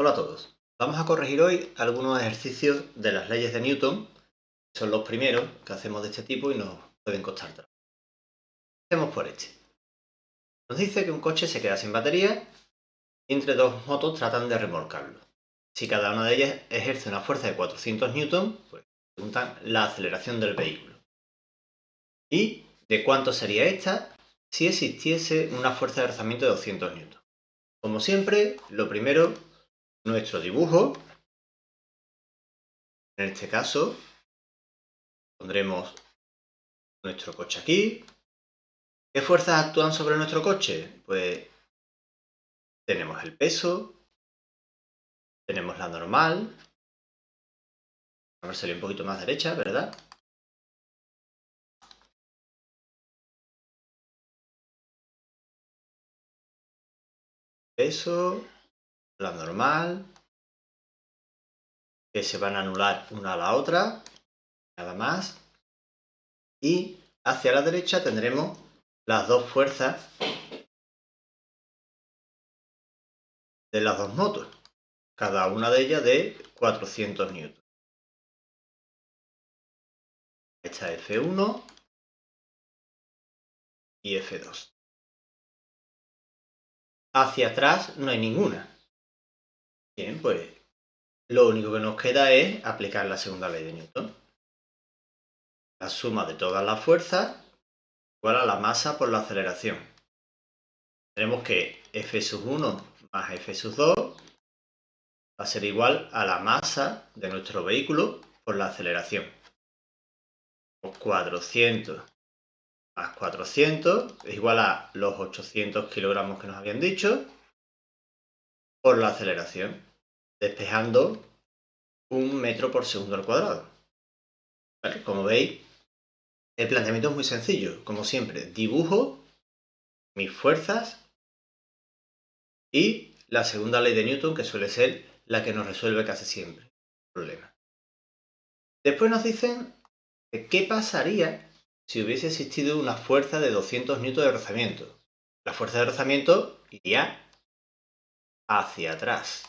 Hola a todos. Vamos a corregir hoy algunos ejercicios de las leyes de Newton. Son los primeros que hacemos de este tipo y nos pueden costar trabajo. Empecemos por este. Nos dice que un coche se queda sin batería y entre dos motos tratan de remolcarlo. Si cada una de ellas ejerce una fuerza de 400 newton, pues preguntan la aceleración del vehículo. ¿Y de cuánto sería esta si existiese una fuerza de rozamiento de 200 newton? Como siempre, lo primero, nuestro dibujo. En este caso, pondremos nuestro coche aquí. ¿Qué fuerzas actúan sobre nuestro coche? Pues tenemos el peso, tenemos la normal. A ver, salir un poquito más derecha, ¿verdad? Peso, la normal, que se van a anular una a la otra, nada más. Y hacia la derecha tendremos las dos fuerzas de las dos motos, cada una de ellas de 400 newton. Esta es F1 y F2. Hacia atrás no hay ninguna. Bien, pues lo único que nos queda es aplicar la segunda ley de Newton. La suma de todas las fuerzas igual a la masa por la aceleración. Tenemos que F1 más F2 va a ser igual a la masa de nuestro vehículo por la aceleración. 400 más 400 es igual a los 800 kilogramos que nos habían dicho por la aceleración, despejando 1 metro por segundo al cuadrado. ¿Vale? Como veis, el planteamiento es muy sencillo. Como siempre, dibujo mis fuerzas y la segunda ley de Newton, que suele ser la que nos resuelve casi siempre el problema. Después nos dicen qué pasaría si hubiese existido una fuerza de 200 newton de rozamiento. La fuerza de rozamiento iría hacia atrás,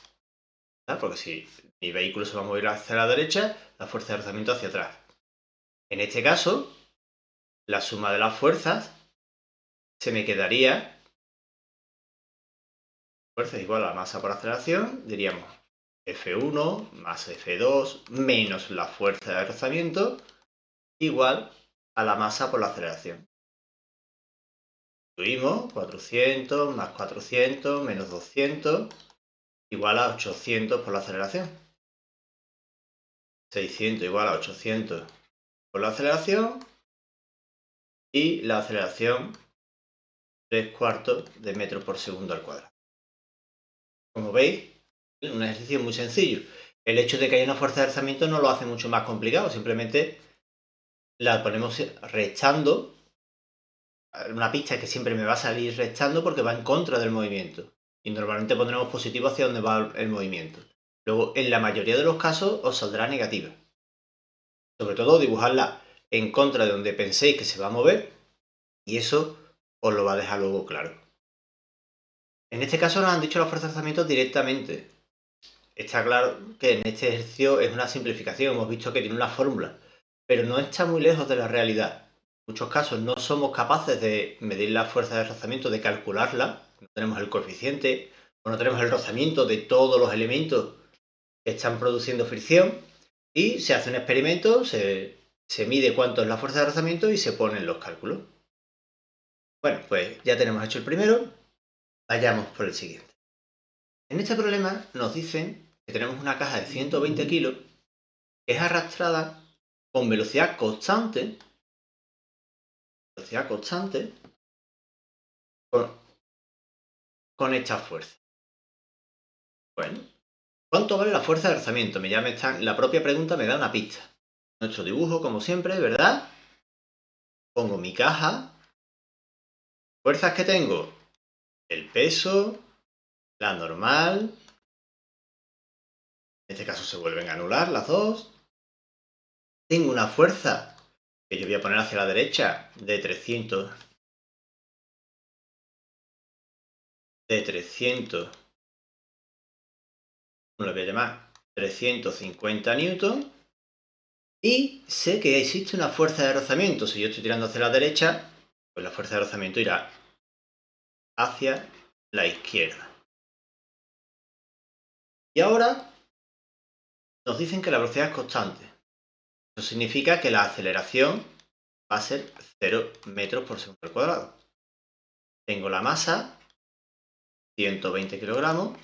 ¿verdad? Porque si mi vehículo se va a mover hacia la derecha, la fuerza de rozamiento hacia atrás. En este caso, la suma de las fuerzas se me quedaría, fuerza es igual a la masa por aceleración, diríamos F1 más F2 menos la fuerza de rozamiento igual a la masa por la aceleración. Tuvimos 400 más 400 menos 200 igual a 800 por la aceleración. 600 igual a 800 por la aceleración y la aceleración 3/4 de metro por segundo al cuadrado. Como veis, es un ejercicio muy sencillo. El hecho de que haya una fuerza de alzamiento no lo hace mucho más complicado, simplemente la ponemos restando. Una pista que siempre me va a salir restando porque va en contra del movimiento. Y normalmente pondremos positivo hacia donde va el movimiento. Luego, en la mayoría de los casos, os saldrá negativa. Sobre todo, dibujarla en contra de donde penséis que se va a mover. Y eso os lo va a dejar luego claro. En este caso nos han dicho la fuerza de alzamiento directamente. Está claro que en este ejercicio es una simplificación. Hemos visto que tiene una fórmula. Pero no está muy lejos de la realidad. En muchos casos no somos capaces de medir la fuerza de rozamiento, de calcularla, no tenemos el coeficiente o no tenemos el rozamiento de todos los elementos que están produciendo fricción y se hace un experimento, se mide cuánto es la fuerza de rozamiento y se ponen los cálculos. Bueno, pues ya tenemos hecho el primero, vayamos por el siguiente. En este problema nos dicen que tenemos una caja de 120 kilos que es arrastrada con velocidad constante con esta fuerza. Bueno, ¿cuánto vale la fuerza de rozamiento? La propia pregunta me da una pista. Nuestro dibujo, como siempre, ¿verdad? Pongo mi caja. ¿Fuerzas que tengo? El peso, la normal. En este caso se vuelven a anular las dos. Tengo una fuerza que yo voy a poner hacia la derecha de 300. lo voy a llamar 350 newton. Y sé que existe una fuerza de rozamiento. Si yo estoy tirando hacia la derecha, pues la fuerza de rozamiento irá hacia la izquierda. Y ahora nos dicen que la velocidad es constante. Eso significa que la aceleración va a ser 0 metros por segundo al cuadrado. Tengo la masa, 120 kilogramos,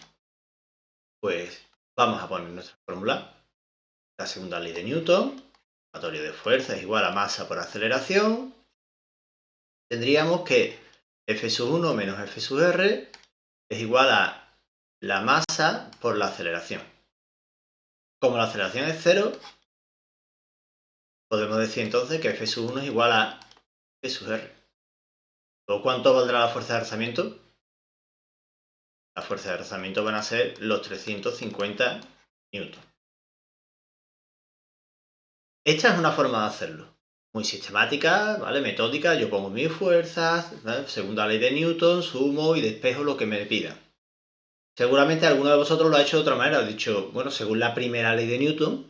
pues vamos a poner nuestra fórmula. La segunda ley de Newton, sumatorio de fuerza es igual a masa por aceleración. Tendríamos que F sub 1 menos F sub R es igual a la masa por la aceleración. Como la aceleración es 0, podemos decir entonces que F sub 1 es igual a F sub R. ¿O cuánto valdrá la fuerza de rozamiento? La fuerza de rozamiento van a ser los 350 newton. Esta es una forma de hacerlo. Muy sistemática, ¿vale? Metódica. Yo pongo mis fuerzas, ¿vale? Segunda ley de Newton, sumo y despejo lo que me pidan. Seguramente alguno de vosotros lo ha hecho de otra manera. Ha dicho, bueno, según la primera ley de Newton,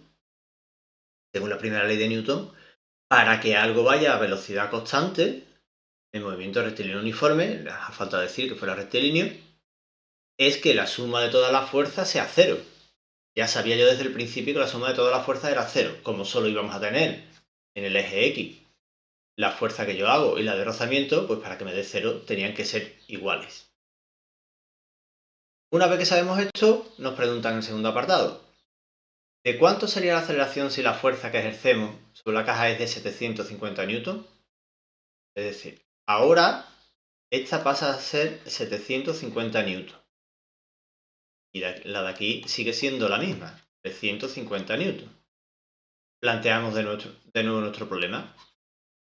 para que algo vaya a velocidad constante, en movimiento rectilíneo uniforme, a falta decir que fuera rectilíneo, es que la suma de todas las fuerzas sea 0. Ya sabía yo desde el principio que la suma de todas las fuerzas era 0, como solo íbamos a tener en el eje X la fuerza que yo hago y la de rozamiento, pues para que me dé 0 tenían que ser iguales. Una vez que sabemos esto, nos preguntan en el segundo apartado, ¿de cuánto sería la aceleración si la fuerza que ejercemos sobre la caja es de 750 newton? Es decir, ahora esta pasa a ser 750 newton. Y la de aquí sigue siendo la misma, 350 newton. Planteamos de nuevo nuestro problema.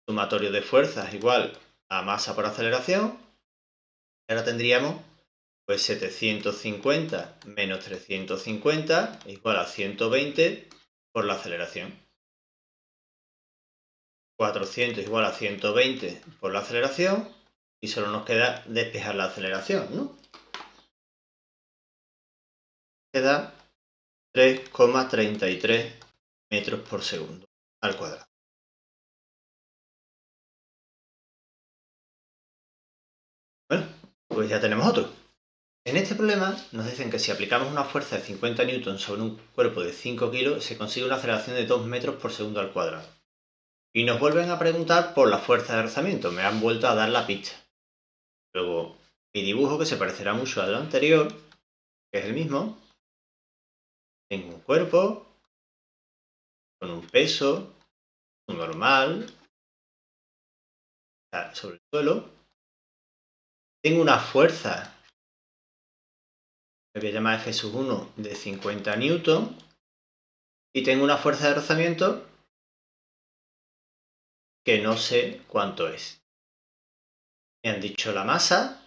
Sumatorio de fuerzas igual a masa por aceleración. Ahora tendríamos pues 750 menos 350 igual a 120 por la aceleración. 400 igual a 120 por la aceleración y solo nos queda despejar la aceleración, ¿no? Queda 3,33 metros por segundo al cuadrado. Bueno, pues ya tenemos otro. En este problema nos dicen que si aplicamos una fuerza de 50 newton sobre un cuerpo de 5 kilos, se consigue una aceleración de 2 metros por segundo al cuadrado. Y nos vuelven a preguntar por la fuerza de rozamiento. Me han vuelto a dar la pista. Luego, mi dibujo, que se parecerá mucho al anterior, que es el mismo. Tengo un cuerpo con un peso normal sobre el suelo. Tengo una fuerza, que voy a llamar F sub 1, de 50 newton. Y tengo una fuerza de rozamiento que no sé cuánto es. Me han dicho la masa,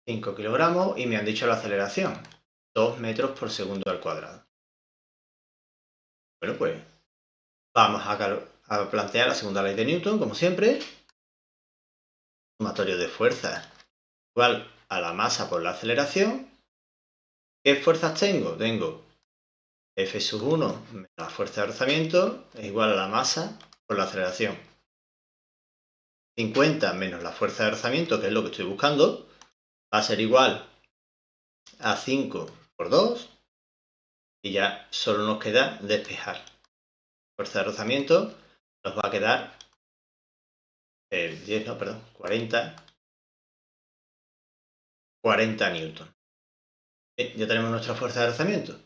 5 kilogramos, y me han dicho la aceleración, 2 metros por segundo al cuadrado. Bueno, pues vamos a plantear la segunda ley de Newton, como siempre. Sumatorio de fuerzas igual a la masa por la aceleración. ¿Qué fuerzas tengo? Tengo F sub 1 menos la fuerza de rozamiento es igual a la masa por la aceleración. 50 menos la fuerza de rozamiento, que es lo que estoy buscando, va a ser igual a 5 por 2 y ya solo nos queda despejar. Fuerza de rozamiento nos va a quedar 40 newton. Ya tenemos nuestra fuerza de rozamiento.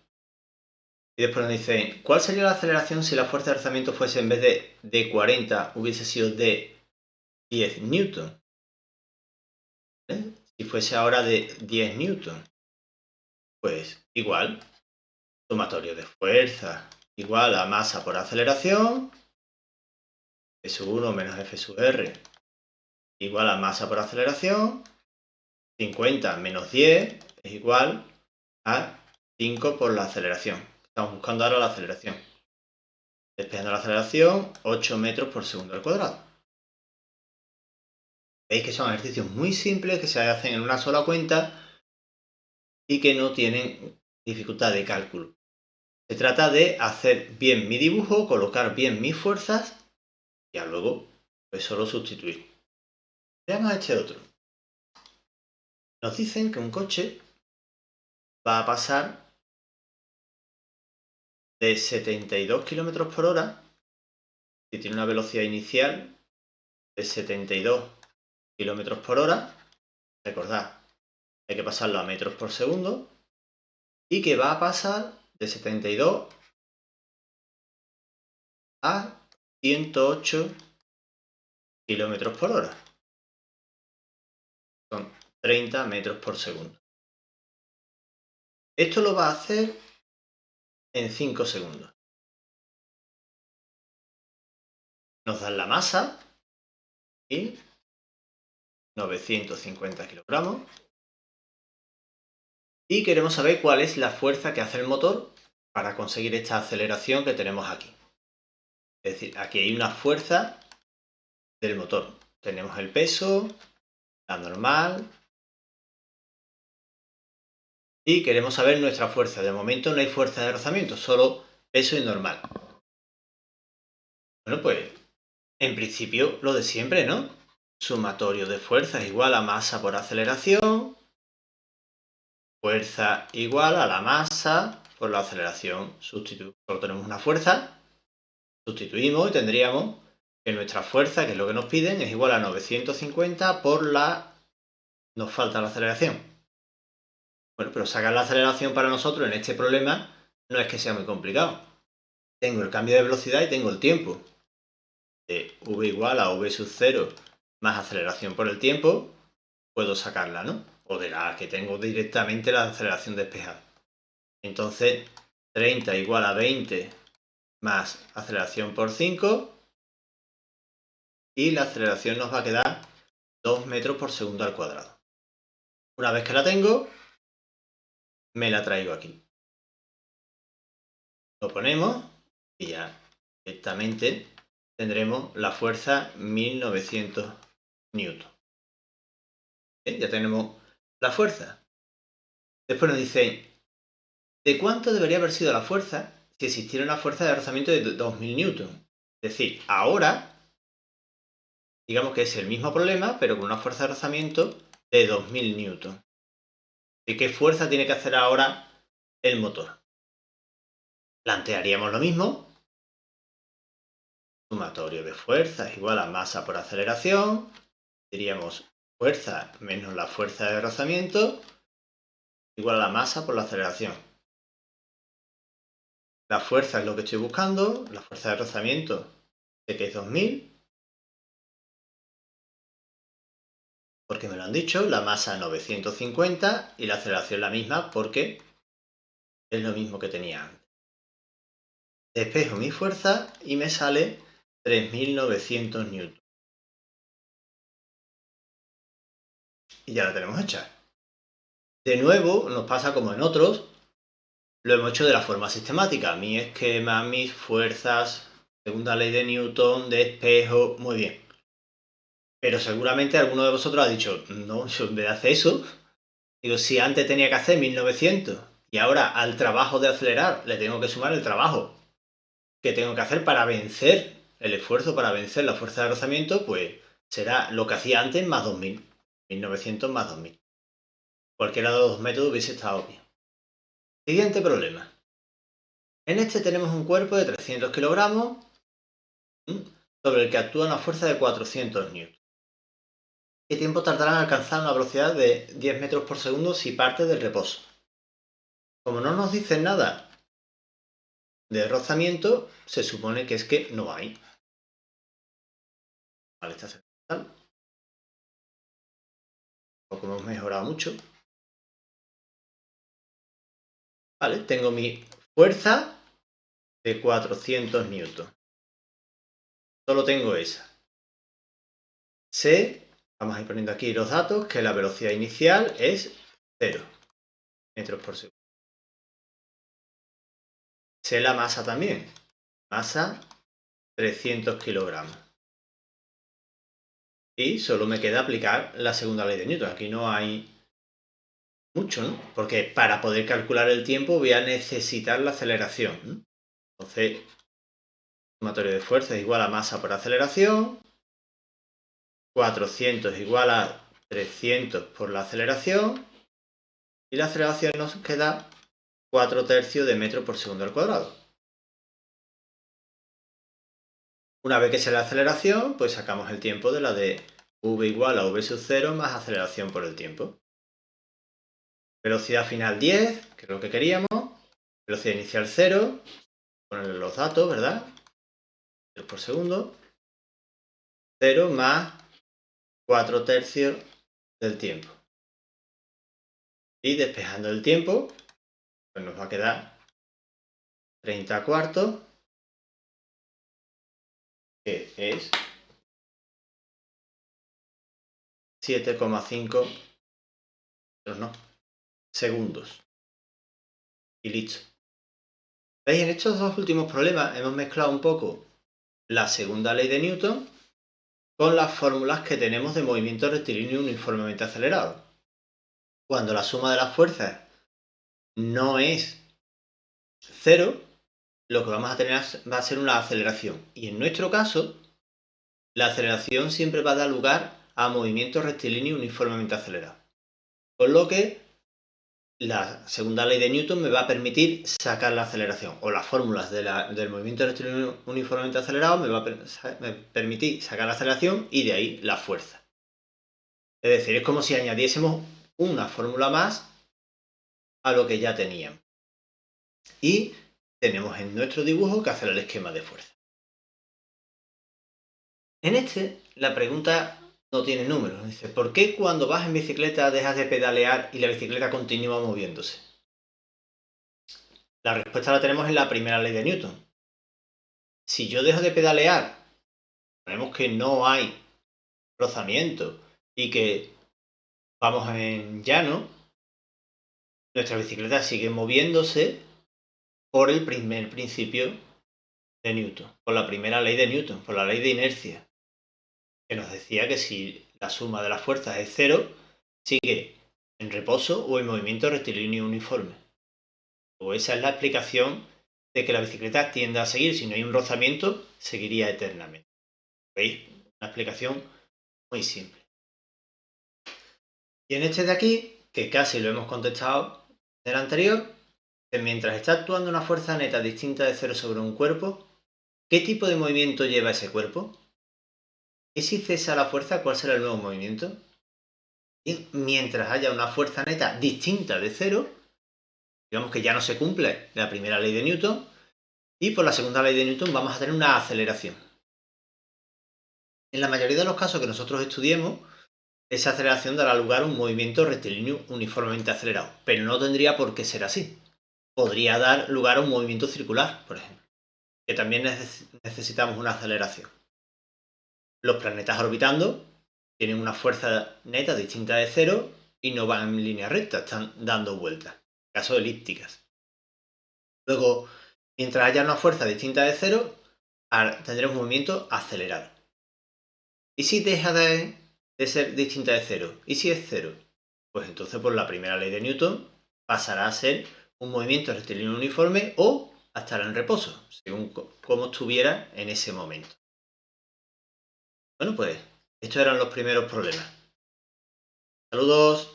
Y después nos dice, ¿cuál sería la aceleración si la fuerza de rozamiento fuese en vez de 40 hubiese sido de 10 newton? Si fuese ahora de 10 newton, pues igual, sumatorio de fuerza igual a masa por aceleración, F sub 1 menos F sub R igual a masa por aceleración, 50 menos 10 es igual a 5 por la aceleración. Estamos buscando ahora la aceleración. Despejando la aceleración, 8 metros por segundo al cuadrado. Veis que son ejercicios muy simples que se hacen en una sola cuenta y que no tienen dificultad de cálculo. Se trata de hacer bien mi dibujo, colocar bien mis fuerzas y ya luego pues solo sustituir. Veamos a este otro. Nos dicen que un coche va a pasar de 72 km por hora, si tiene una velocidad inicial de 72 km por hora, recordad, hay que pasarlo a metros por segundo, y que va a pasar de 72 a 108 km por hora. Son 30 metros por segundo. Esto lo va a hacer en 5 segundos. Nos dan la masa y 950 kilogramos. Y queremos saber cuál es la fuerza que hace el motor para conseguir esta aceleración que tenemos aquí. Es decir, aquí hay una fuerza del motor. Tenemos el peso, la normal, y queremos saber nuestra fuerza. De momento no hay fuerza de rozamiento, solo peso y normal. Bueno, pues en principio lo de siempre, ¿no? Sumatorio de fuerzas igual a masa por aceleración. Fuerza igual a la masa por la aceleración. Solo tenemos una fuerza, sustituimos y tendríamos que nuestra fuerza, que es lo que nos piden, es igual a 950 por la... Nos falta la aceleración. Bueno, pero sacar la aceleración para nosotros en este problema no es que sea muy complicado. Tengo el cambio de velocidad y tengo el tiempo. De v igual a v sub 0 más aceleración por el tiempo, puedo sacarla, ¿no? O de la que tengo directamente la aceleración despejada. Entonces, 30 igual a 20 más aceleración por 5 y la aceleración nos va a quedar 2 metros por segundo al cuadrado. Una vez que la tengo, me la traigo aquí. Lo ponemos y ya directamente tendremos la fuerza 1900 newton. Ya tenemos la fuerza. Después nos dice, ¿de cuánto debería haber sido la fuerza si existiera una fuerza de rozamiento de 2000 newton? Es decir, ahora, digamos que es el mismo problema, pero con una fuerza de rozamiento de 2000 newton. ¿Y qué fuerza tiene que hacer ahora el motor? Plantearíamos lo mismo. Sumatorio de fuerzas igual a masa por aceleración. Diríamos fuerza menos la fuerza de rozamiento igual a la masa por la aceleración. La fuerza es lo que estoy buscando. La fuerza de rozamiento sé que es 2000. Porque me lo han dicho. La masa 950 y la aceleración la misma porque es lo mismo que tenía antes. Despejo mi fuerza y me sale 3900 newton. Y ya la tenemos hecha. De nuevo, nos pasa como en otros, lo hemos hecho de la forma sistemática. Mi esquema, mis fuerzas, segunda ley de Newton, despejo, muy bien. Pero seguramente alguno de vosotros ha dicho, no, yo en vez de hacer eso, digo, si antes tenía que hacer 1900 y ahora al trabajo de acelerar le tengo que sumar el trabajo que tengo que hacer para vencer, el esfuerzo para vencer la fuerza de rozamiento, pues será lo que hacía antes más 2000, 1900 más 2000. Cualquiera de los dos métodos hubiese estado bien. Siguiente problema. En este tenemos un cuerpo de 300 kilogramos sobre el que actúa una fuerza de 400 newton. ¿Qué tiempo tardará en alcanzar una velocidad de 10 metros por segundo si parte del reposo? Como no nos dicen nada de rozamiento, se supone que es que no hay. Vale, esta sección. Poco hemos mejorado mucho. Vale, tengo mi fuerza de 400 newton. Solo tengo esa. Sé, vamos a ir poniendo aquí los datos, que la velocidad inicial es 0 metros por segundo. Sé la masa también. Masa 300 kilogramos. Y solo me queda aplicar la segunda ley de Newton. Aquí no hay mucho, ¿no? Porque para poder calcular el tiempo voy a necesitar la aceleración, ¿no? Entonces, sumatorio de fuerza es igual a masa por aceleración, 400 igual a 300 por la aceleración, y la aceleración nos queda 4/3 de metro por segundo al cuadrado. Una vez que sea la aceleración, pues sacamos el tiempo de la de v igual a v sub 0 más aceleración por el tiempo. Velocidad final 10, que es lo que queríamos. Velocidad inicial 0. Ponerle los datos, ¿verdad? 3 por segundo. 0 más 4/3 del tiempo. Y despejando el tiempo, pues nos va a quedar 30 cuartos, que es 7,5 segundos. Y listo. ¿Veis? En estos dos últimos problemas hemos mezclado un poco la segunda ley de Newton con las fórmulas que tenemos de movimiento rectilíneo uniformemente acelerado. Cuando la suma de las fuerzas no es 0, lo que vamos a tener va a ser una aceleración. Y en nuestro caso, la aceleración siempre va a dar lugar a movimiento rectilíneo uniformemente acelerado. Con lo que la segunda ley de Newton me va a permitir sacar la aceleración, o las fórmulas del movimiento rectilíneo uniformemente acelerado me va a permitir sacar la aceleración y de ahí la fuerza. Es decir, es como si añadiésemos una fórmula más a lo que ya teníamos. Y tenemos en nuestro dibujo que hacer el esquema de fuerza. En este, la pregunta no tiene números. Dice, ¿por qué cuando vas en bicicleta dejas de pedalear y la bicicleta continúa moviéndose? La respuesta la tenemos en la primera ley de Newton. Si yo dejo de pedalear, ponemos que no hay rozamiento y que vamos en llano, nuestra bicicleta sigue moviéndose por el primer principio de Newton, por la primera ley de Newton, por la ley de inercia, que nos decía que si la suma de las fuerzas es 0, sigue en reposo o en movimiento rectilíneo uniforme. O esa es la explicación de que la bicicleta tiende a seguir. Si no hay un rozamiento, seguiría eternamente. ¿Veis? Una explicación muy simple. Y en este de aquí, que casi lo hemos contestado en el anterior, que mientras está actuando una fuerza neta distinta de 0 sobre un cuerpo, ¿qué tipo de movimiento lleva ese cuerpo? ¿Y si cesa la fuerza, cuál será el nuevo movimiento? Y mientras haya una fuerza neta distinta de 0, digamos que ya no se cumple la primera ley de Newton, y por la segunda ley de Newton vamos a tener una aceleración. En la mayoría de los casos que nosotros estudiemos, esa aceleración dará lugar a un movimiento rectilíneo uniformemente acelerado, pero no tendría por qué ser así. Podría dar lugar a un movimiento circular, por ejemplo, que también necesitamos una aceleración. Los planetas orbitando tienen una fuerza neta distinta de 0 y no van en línea recta, están dando vueltas, en caso elípticas. Luego, mientras haya una fuerza distinta de 0, tendremos un movimiento acelerado. ¿Y si deja de ser distinta de 0? ¿Y si es 0? Pues entonces por la primera ley de Newton pasará a ser un movimiento rectilíneo uniforme o a estar en reposo, según cómo estuviera en ese momento. Bueno, pues estos eran los primeros problemas. Saludos.